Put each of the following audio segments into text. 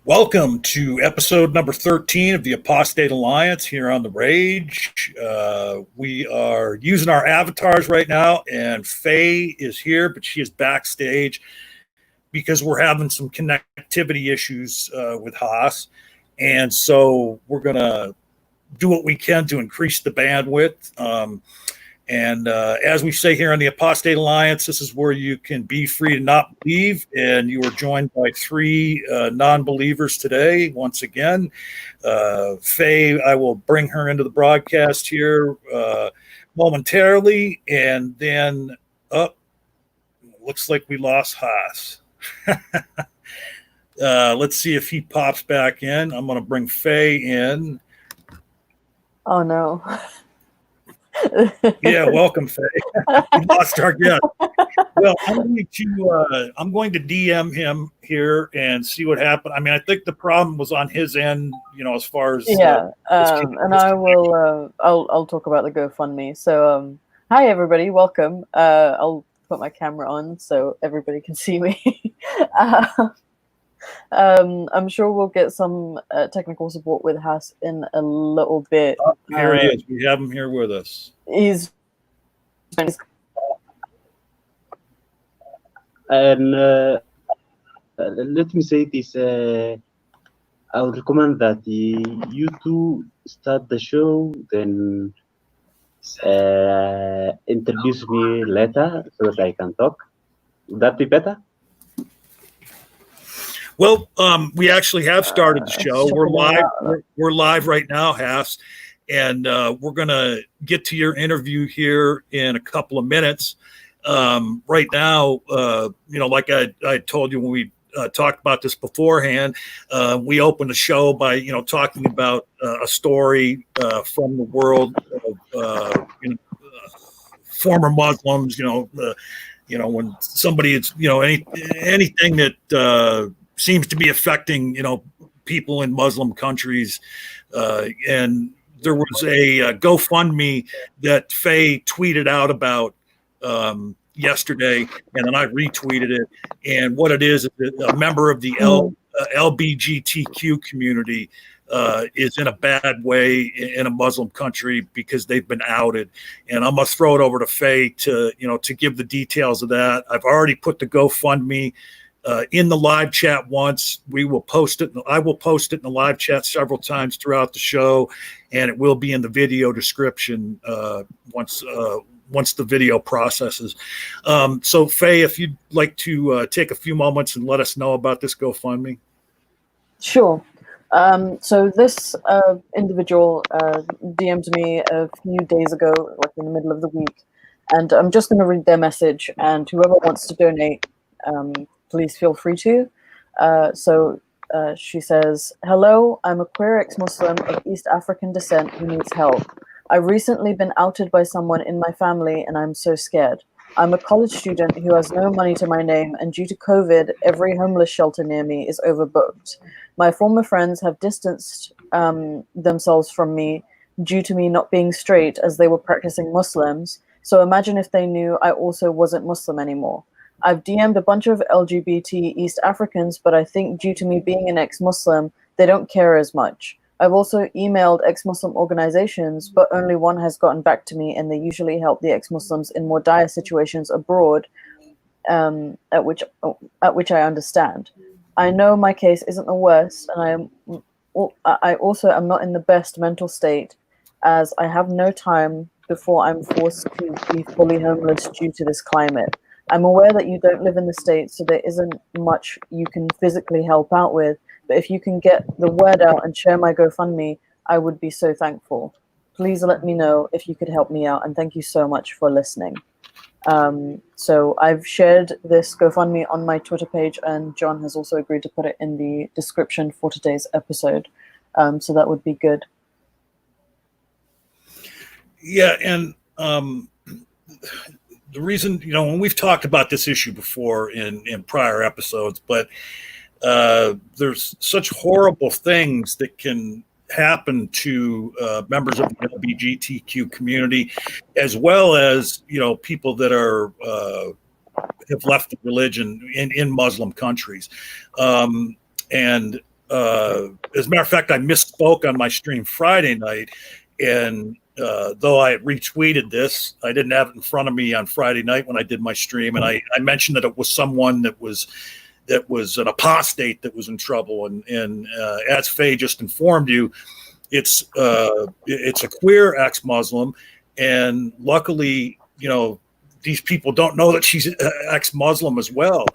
Welcome to episode number 13 of the Apostate Alliance here on the Rage. We are using our avatars right now, and Faye is here, but she is backstage because we're having some connectivity issues with Haas. And so we're going to do what we can to increase the bandwidth. And as we say here on the Apostate Alliance, this is where you can be free to not believe. And you are joined by three non-believers today. Once again, Faye, I will bring her into the broadcast here momentarily. And then looks like we lost Haas. Let's see if he pops back in. I'm going to bring Faye in. Oh, no. Yeah, welcome, Faye. We lost our guest. Well, I'm going to DM him here and see what happened. I mean, I think the problem was on his end, as far as and I will. I'll talk about the GoFundMe. So, hi everybody, welcome. I'll put my camera on so everybody can see me. I'm sure we'll get some technical support with Haas in a little bit. Oh, here he is. We have him here with us. And let me say this. I would recommend that you two start the show, then introduce me later so that I can talk. Would that be better? Well, we actually have started the show. We're live. We're live right now, Haas, and we're going to get to your interview here in a couple of minutes. Right now, like I told you when we talked about this beforehand, we opened the show by talking about a story from the world of former Muslims. When somebody is anything that seems to be affecting, people in Muslim countries. And there was a GoFundMe that Faye tweeted out about yesterday, and then I retweeted it. And what it is a member of the LBGTQ community is in a bad way in a Muslim country because they've been outed. And I'm going to throw it over to Faye to give the details of that. I've already put the GoFundMe in the live chat once. We will post it. I will post it in the live chat several times throughout the show, and it will be in the video description once the video processes. So, Faye, if you'd like to take a few moments and let us know about this GoFundMe. Sure. So this individual DM'd me a few days ago, like in the middle of the week, and I'm just going to read their message, and whoever wants to donate, please feel free to. She says, "Hello, I'm a queer ex-Muslim of East African descent who needs help. I've recently been outed by someone in my family and I'm so scared. I'm a college student who has no money to my name, and due to COVID, every homeless shelter near me is overbooked. My former friends have distanced themselves from me due to me not being straight, as they were practicing Muslims. So imagine if they knew I also wasn't Muslim anymore. I've DM'd a bunch of LGBT East Africans, but I think due to me being an ex-Muslim, they don't care as much. I've also emailed ex-Muslim organizations, but only one has gotten back to me, and they usually help the ex-Muslims in more dire situations abroad, at which I understand. I know my case isn't the worst, and I also am not in the best mental state, as I have no time before I'm forced to be fully homeless due to this climate. I'm aware that you don't live in the States, so there isn't much you can physically help out with, but if you can get the word out and share my GoFundMe, I would be so thankful. Please let me know if you could help me out, and thank you so much for listening." So I've shared this GoFundMe on my Twitter page, and John has also agreed to put it in the description for today's episode. So that would be good. Yeah, and the reason, when we've talked about this issue before in prior episodes, but there's such horrible things that can happen to members of the LGBTQ community, as well as people that are have left the religion in Muslim countries, and as a matter of fact, I misspoke on my stream Friday night, and though I retweeted this, I didn't have it in front of me on Friday night when I did my stream, and I mentioned that it was someone that was an apostate that was in trouble, and as Faye just informed you, it's a queer ex-Muslim, and luckily, you know, these people don't know that she's ex-Muslim as well.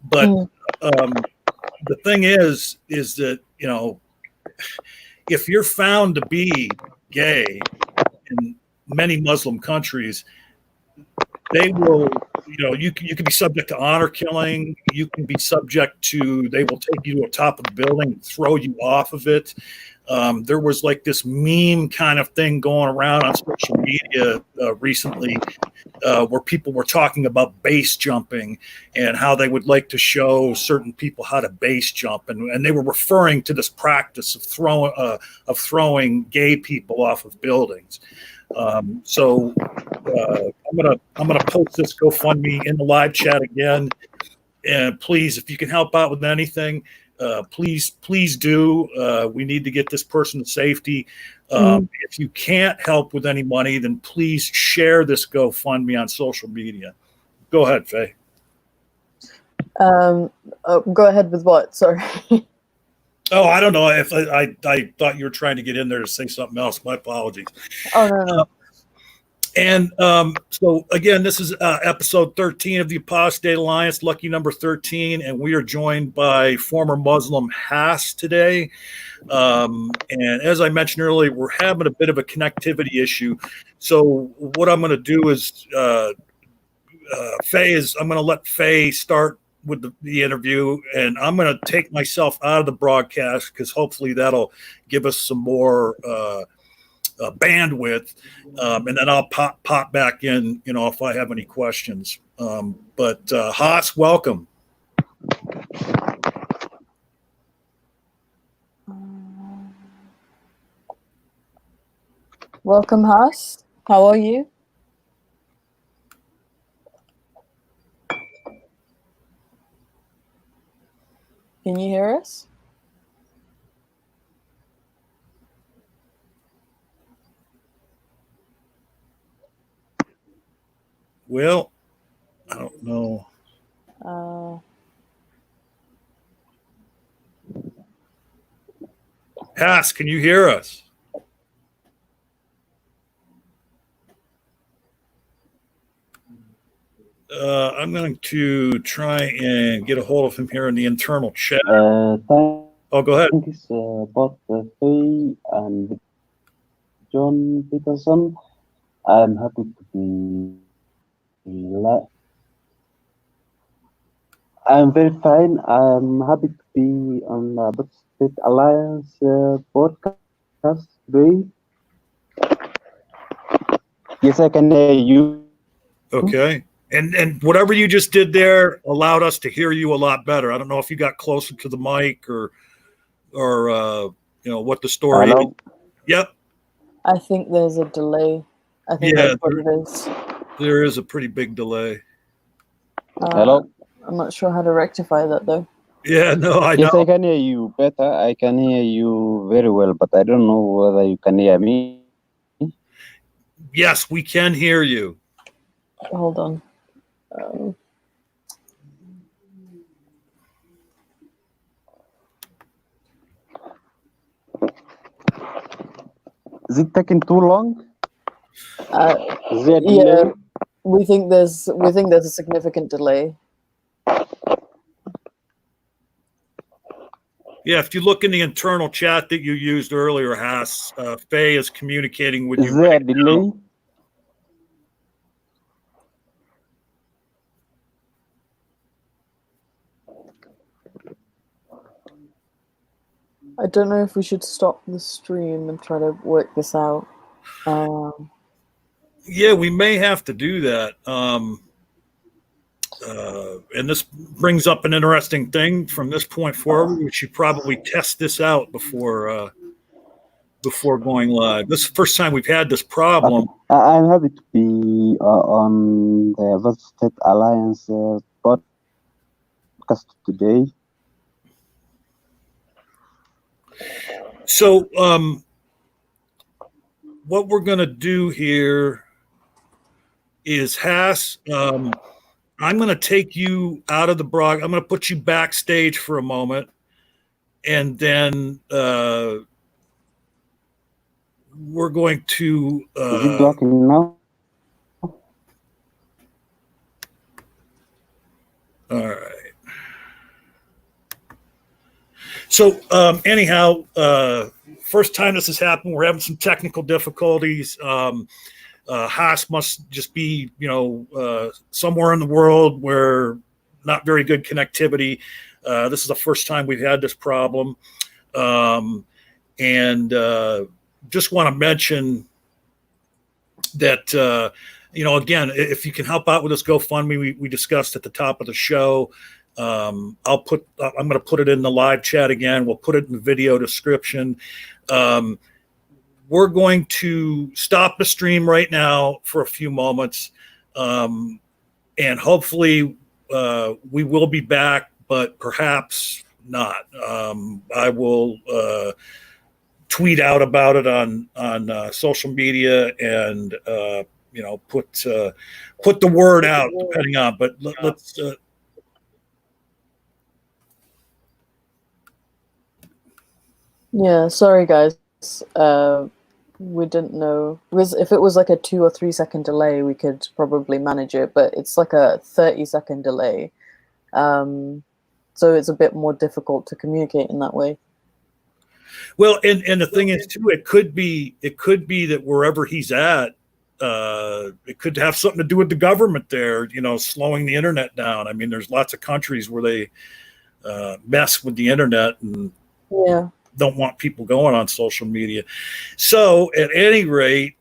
But the thing is that, you know, if you're found to be gay in many Muslim countries, they will, you know, you can be subject to honor killing. You can be subject to, they will take you to the top of the building and throw you off of it. There was like this meme kind of thing going around on social media recently where people were talking about base jumping and how they would like to show certain people how to base jump, and they were referring to this practice of throwing gay people off of buildings. So I'm gonna post this GoFundMe in the live chat again, and please, if you can help out with anything, please do. We need to get this person to safety. If you can't help with any money, then please share this GoFundMe on social media. Go ahead, Faye. Go ahead with what? Sorry. Oh, I don't know. If I thought you were trying to get in there to say something else. My apologies. Oh, no. And so, again, this is episode 13 of the Apostate Alliance, lucky number 13, and we are joined by former Muslim Hass today. And as I mentioned earlier, we're having a bit of a connectivity issue. So what I'm going to do is, I'm going to let Faye start with the interview, and I'm going to take myself out of the broadcast because hopefully that'll give us some more bandwidth, and then I'll pop back in, you know, if I have any questions. But Haas, welcome. Welcome, Haas. How are you? Can you hear us? Well, I don't know. Haas, can you hear us? I'm going to try and get a hold of him here in the internal chat. Go ahead. Thanks both Faye and John Petersen. I'm happy to be I'm very fine. I'm happy to be on the Apostate Alliance podcast today. Yes, I can hear you. Okay. And whatever you just did there allowed us to hear you a lot better. I don't know if you got closer to the mic or you know what the story is. Yep. I think there's a delay. I think that's what it is. There is a pretty big delay. Hello. I'm not sure how to rectify that though. Yeah, no, I know. Yes, I can hear you better. I can hear you very well, but I don't know whether you can hear me. Yes, we can hear you. Hold on. Is it taking too long? Yeah, we think there's a significant delay. Yeah, if you look in the internal chat that you used earlier, Haas, Faye is communicating with you. Is there a delay? I don't know if we should stop the stream and try to work this out. Yeah, we may have to do that. And this brings up an interesting thing from this point forward. We should probably test this out before going live. This is the first time we've had this problem. Okay. I'm happy to be on the Apostate Alliance podcast today. So what we're going to do here is, Hass, I'm going to take you out of the broadcast. I'm going to put you backstage for a moment, and then we're going to. Is it blocking now? All right. So anyhow, first time this has happened, we're having some technical difficulties. Haas must just be, somewhere in the world where not very good connectivity. This is the first time we've had this problem. And just want to mention that, again, if you can help out with this GoFundMe we discussed at the top of the show, I'm going to put it in the live chat again. We'll put it in the video description. We're going to stop the stream right now for a few moments. And hopefully we will be back, but perhaps not. I will tweet out about it on social media and, put the word out depending on, but let's, yeah, sorry guys. We didn't know. If it was like a 2 or 3 second delay, we could probably manage it, but it's like a 30-second delay. So it's a bit more difficult to communicate in that way. Well, and the thing is too, it could be that wherever he's at, it could have something to do with the government there, slowing the internet down. I mean, there's lots of countries where they mess with the internet and don't want people going on social media. So at any rate,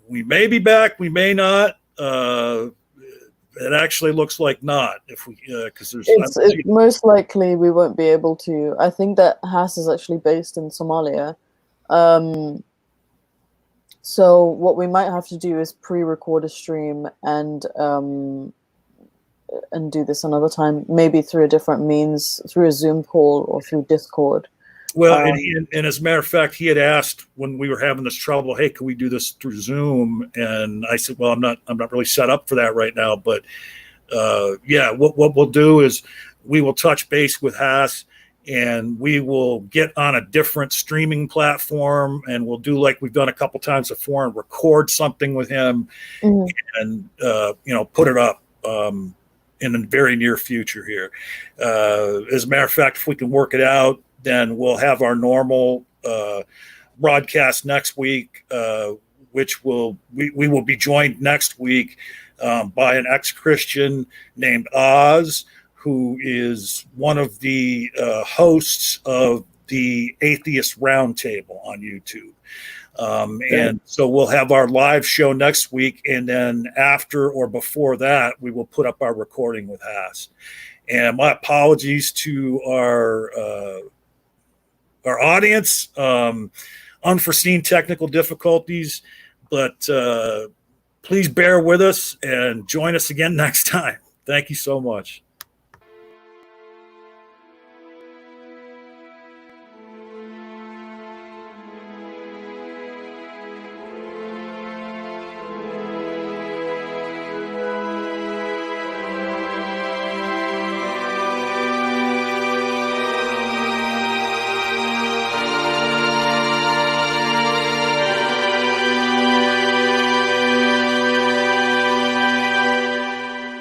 we may be back, we may not. It actually looks like not, if we because it's most likely we won't be able to. I think that Haas is actually based in Somalia. So what we might have to do is pre-record a stream and do this another time, maybe through a different means, through a Zoom call or through Discord. Well, and as a matter of fact, he had asked when we were having this trouble, hey, can we do this through Zoom? And I said, well, I'm not really set up for that right now. But what we'll do is we will touch base with Haas and we will get on a different streaming platform and we'll do like we've done a couple times before and record something with him and, put it up in the very near future here. As a matter of fact, if we can work it out, then we'll have our normal broadcast next week, which we will be joined next week by an ex-Christian named Oz, who is one of the hosts of the Atheist Roundtable on YouTube. And so we'll have our live show next week, and then after or before that, we will put up our recording with Haas. And my apologies to our audience, unforeseen technical difficulties, but please bear with us and join us again next time. Thank you so much.